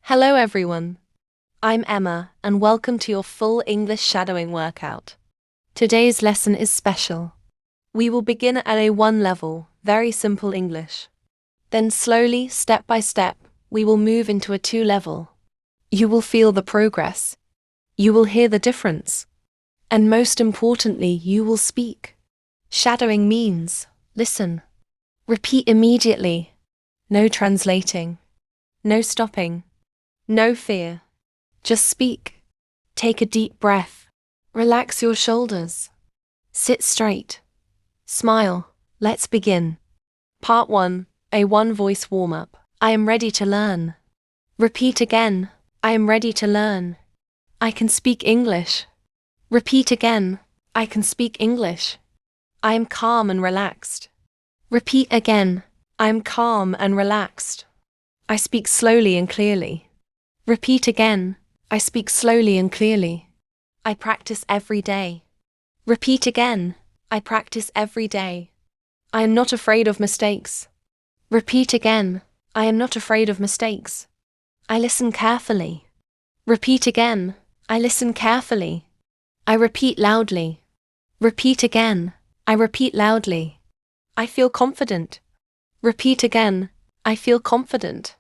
Hello everyone. I'm Emma and welcome to your full English shadowing workout. Today's lesson is special. We will begin at A1 level, very simple English. Then slowly, step by step, we will move into a 2 level. You will feel the progress. You will hear the difference. And most importantly, you will speak. Shadowing means, listen. Repeat immediately. No translating. No stopping. No fear. Just speak. Take a deep breath. Relax your shoulders. Sit straight. Smile. Let's begin. Part 1, A1 voice warm-up. I am ready to learn. Repeat again. I am ready to learn. I can speak English. Repeat again. I can speak English. I am calm and relaxed. Repeat again. I am calm and relaxed. I speak slowly and clearly. Repeat again. I speak slowly and clearly. I practice every day. Repeat again. I practice every day. I am not afraid of mistakes. Repeat again. I am not afraid of mistakes. I listen carefully. Repeat again. I listen carefully. I repeat loudly. Repeat again. I repeat loudly. I feel confident. Repeat again. I feel confident.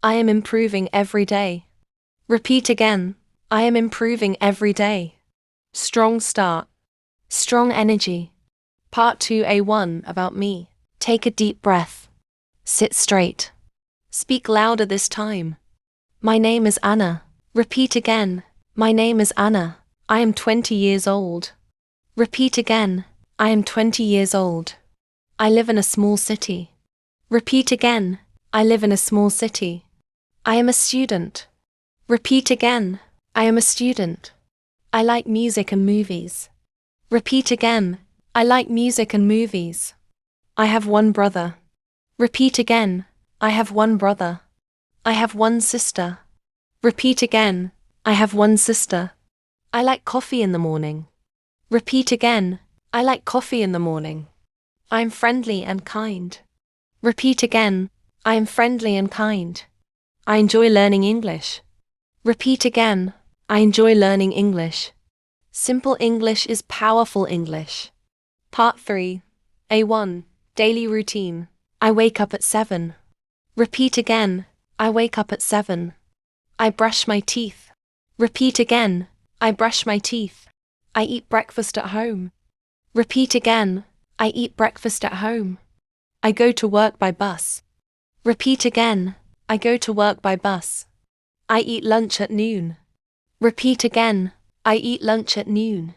I am improving every day. Repeat again. I am improving every day. Strong start. Strong energy. Part 2A1 about me. Take a deep breath. Sit straight. Speak louder this time. My name is Anna. Repeat again. My name is Anna. I am 20 years old. Repeat again. I am 20 years old. I live in a small city. Repeat again. I live in a small city. I am a student. Repeat again. I am a student. I like music and movies. Repeat again. I like music and movies. I have one brother. Repeat again. I have one brother. I have one sister. Repeat again. I have one sister. I like coffee in the morning. Repeat again. I like coffee in the morning. I am friendly and kind. Repeat again. I am friendly and kind. I enjoy learning English. Repeat again. I enjoy learning English. Simple English is powerful English. Part 3. A1. Daily routine. I wake up at 7. Repeat again. I wake up at 7. I brush my teeth. Repeat again. I brush my teeth. I eat breakfast at home. Repeat again. I eat breakfast at home. I go to work by bus. Repeat again. I go to work by bus. I eat lunch at noon. Repeat again. I eat lunch at noon.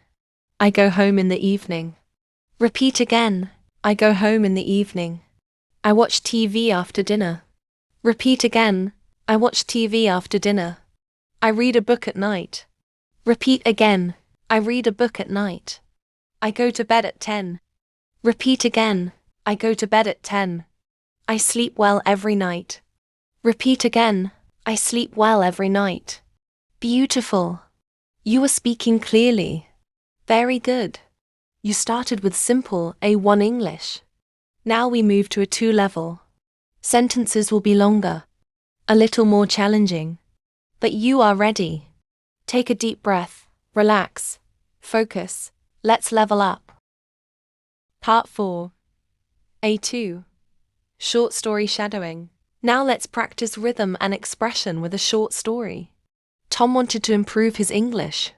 I go home in the evening. Repeat again. I go home in the evening. I watch TV after dinner. Repeat again. I watch TV after dinner. I read a book at night. Repeat again. I read a book at night. I go to bed at 10. Repeat again. I go to bed at 10. I sleep well every night. Repeat again. I sleep well every night. Beautiful. You are speaking clearly. Very good. You started with simple A1 English. Now we move to a 2 level. Sentences will be longer. A little more challenging. But you are ready. Take a deep breath. Relax. Focus. Let's level up. Part 4. A2. Short story shadowing. Now let's practice rhythm and expression with a short story. Tom wanted to improve his English.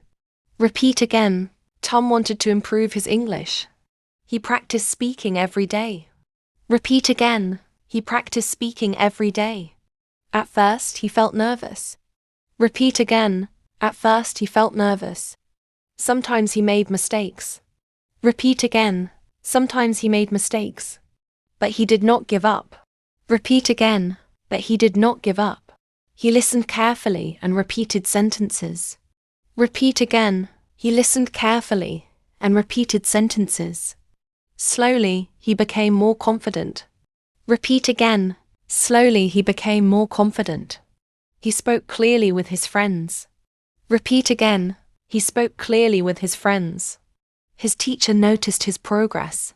Repeat again. Tom wanted to improve his English. He practiced speaking every day. Repeat again. He practiced speaking every day. At first, he felt nervous. Repeat again. At first, he felt nervous. Sometimes he made mistakes. Repeat again. Sometimes he made mistakes. But he did not give up. Repeat again. But he did not give up. He listened carefully and repeated sentences. Repeat again. He listened carefully and repeated sentences. Slowly, he became more confident. Repeat again. Slowly, he became more confident. He spoke clearly with his friends. Repeat again. He spoke clearly with his friends. His teacher noticed his progress.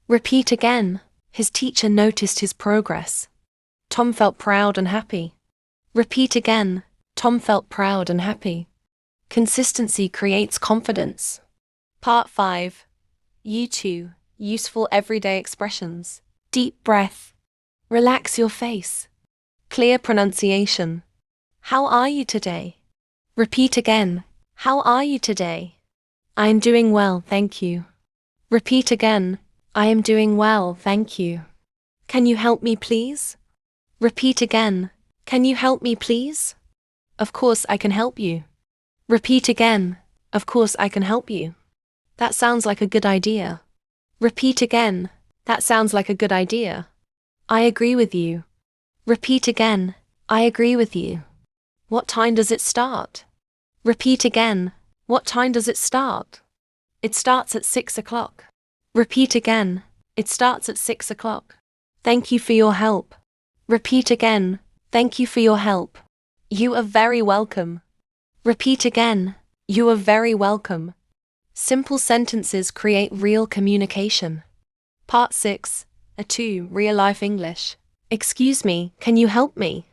Repeat again. His teacher noticed his progress. Tom felt proud and happy. Repeat again. Tom felt proud and happy. Consistency creates confidence. Part 5. U2. Useful everyday expressions. Deep breath. Relax your face. Clear pronunciation. How are you today? Repeat again. How are you today? I am doing well, thank you. Repeat again. I am doing well, thank you. Can you help me, please? Repeat again. Can you help me, please? Of course I can help you. Repeat again. Of course I can help you. That sounds like a good idea. Repeat again. That sounds like a good idea. I agree with you. Repeat again. I agree with you. What time does it start? Repeat again. What time does it start? It starts at 6 o'clock. Repeat again. It starts at 6 o'clock. Thank you for your help. Repeat again. Thank you for your help. You are very welcome. Repeat again. You are very welcome. Simple sentences create real communication. Part 6. A2. Real-life English. Excuse me, can you help me?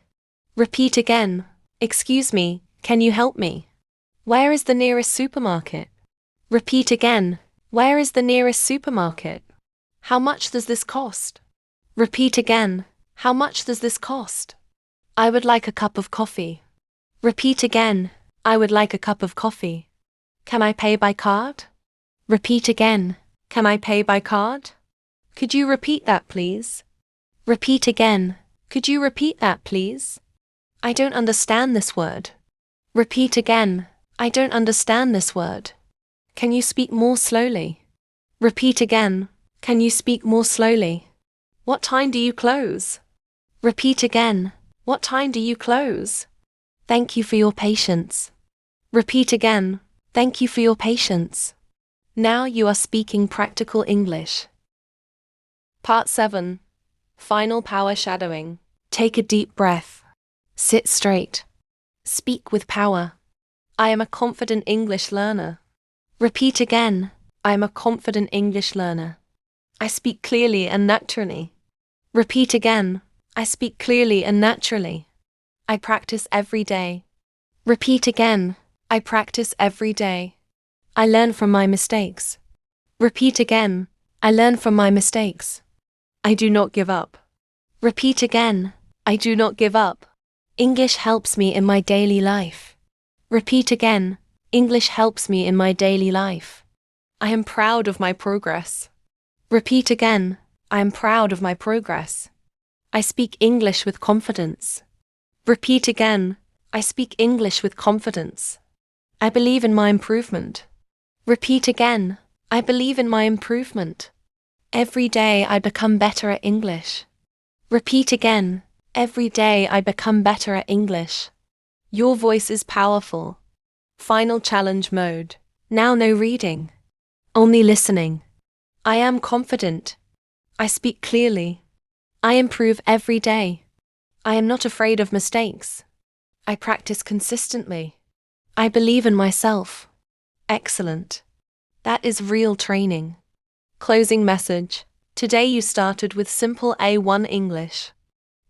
Repeat again. Excuse me, can you help me? Where is the nearest supermarket? Repeat again. Where is the nearest supermarket? How much does this cost? Repeat again. How much does this cost? I would like a cup of coffee. Repeat again. I would like a cup of coffee. Can I pay by card? Repeat again. Can I pay by card? Could you repeat that, please? Repeat again. Could you repeat that, please? I don't understand this word. Repeat again. I don't understand this word. Can you speak more slowly? Repeat again. Can you speak more slowly? What time do you close? Repeat again. What time do you close? Thank you for your patience. Repeat again. Thank you for your patience. Now you are speaking practical English. Part 7. Final power shadowing. Take a deep breath. Sit straight. Speak with power. I am a confident English learner. Repeat again. I am a confident English learner. I speak clearly and naturally. Repeat again. I speak clearly and naturally. I practice every day. Repeat again. I practice every day. I learn from my mistakes. Repeat again. I learn from my mistakes. I do not give up. Repeat again. I do not give up. English helps me in my daily life. Repeat again. English helps me in my daily life. I am proud of my progress. Repeat again. I am proud of my progress. I speak English with confidence. Repeat again. I speak English with confidence. I believe in my improvement. Repeat again. I believe in my improvement. Every day I become better at English. Repeat again. Every day I become better at English. Your voice is powerful. Final challenge mode. Now no reading. Only listening. I am confident. I speak clearly. I improve every day. I am not afraid of mistakes. I practice consistently. I believe in myself. Excellent. That is real training. Closing message. Today you started with simple A1 English.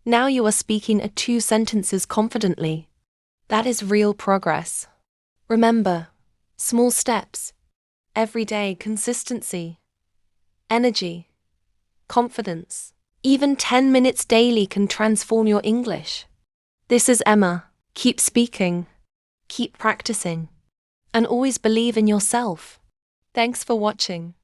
Now you are speaking A2 sentences confidently. That is real progress. Remember, small steps. Every day consistency. Energy. Confidence. Even 10 minutes daily can transform your English. This is Emma. Keep speaking. Keep practicing. And always believe in yourself. Thanks for watching.